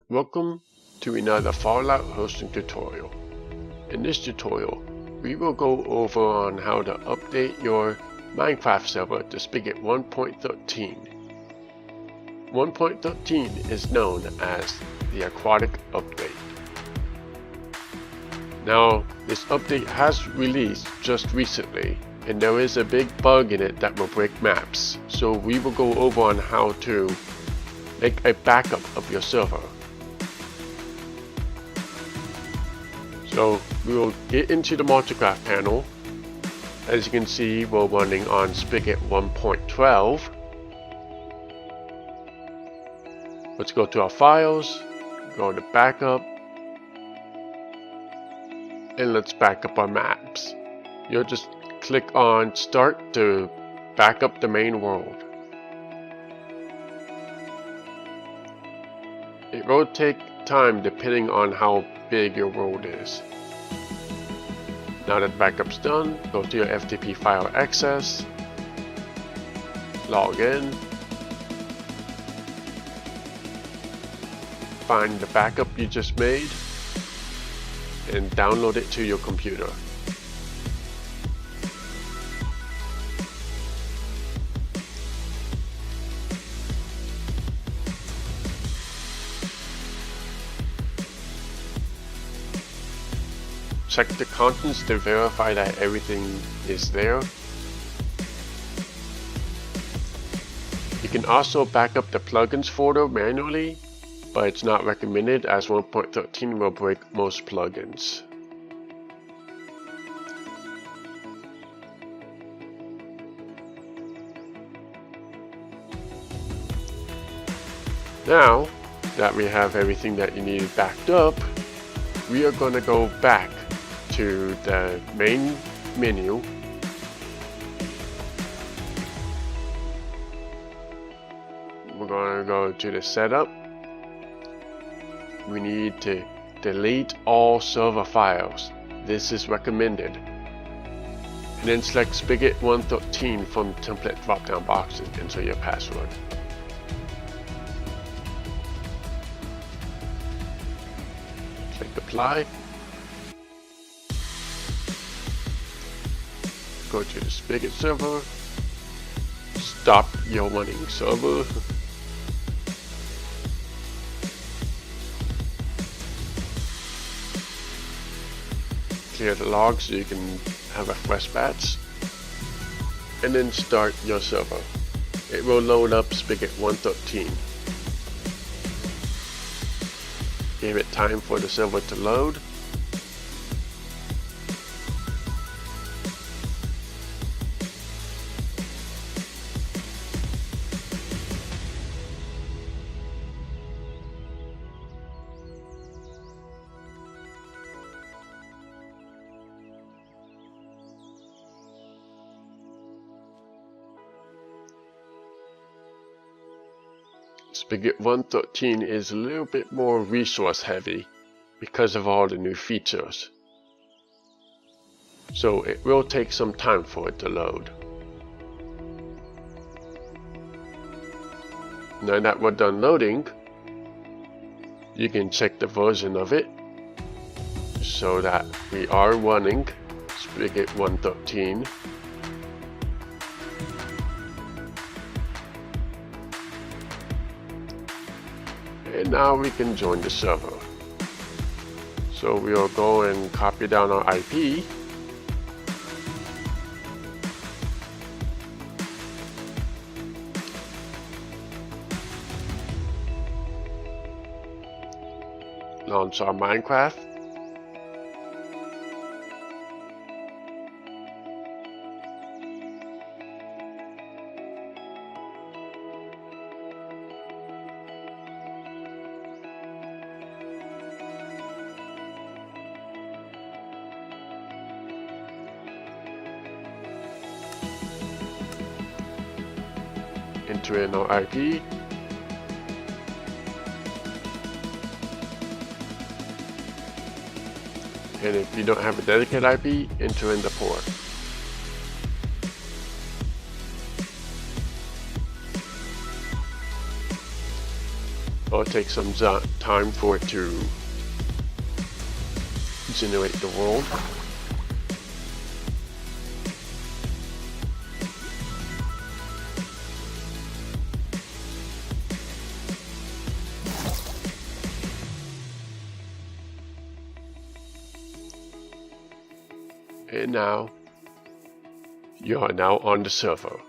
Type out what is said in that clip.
Welcome to another Fallout hosting tutorial. In this tutorial, we will go over on how to update your Minecraft server to Spigot 1.13. 1.13 is known as the aquatic update. Now, this update has released just recently, and there is a big bug in it that will break maps, so we will go over on how to make a backup of your server. So we will get into the multi-graph panel. As you can see, we're running on Spigot 1.12. Let's go to our files, go to backup, and let's back up our maps. You'll just click on start to back up the main world. It will take time depending on how big your world is. Now that backup's done, go to your FTP file access, log in, find the backup you just made, and download it to your computer. Check the contents to verify that everything is there. You can also back up the plugins folder manually, but it's not recommended as 1.13 will break most plugins. Now that we have everything that you need backed up, we are going to go back to the main menu. We're going to go to the setup. We need to delete all server files. This is recommended. And then select Spigot 1.13 from the template drop-down box and enter your password. Click apply. Go to the Spigot server, stop your running server, clear the log so you can have a fresh batch, and then start your server. It will load up Spigot 1.13. Give it time for the server to load. Spigot 1.13 is a little bit more resource heavy because of all the new features, so it will take some time for it to load. Now that we're done loading, you can check the version of it so that we are running Spigot 1.13. And now we can join the server. So we'll go and copy down our IP. Launch our Minecraft. Enter in our IP. And if you don't have a dedicated IP, enter in the port. It'll take some time for it to generate the world. And now, you are now on the server.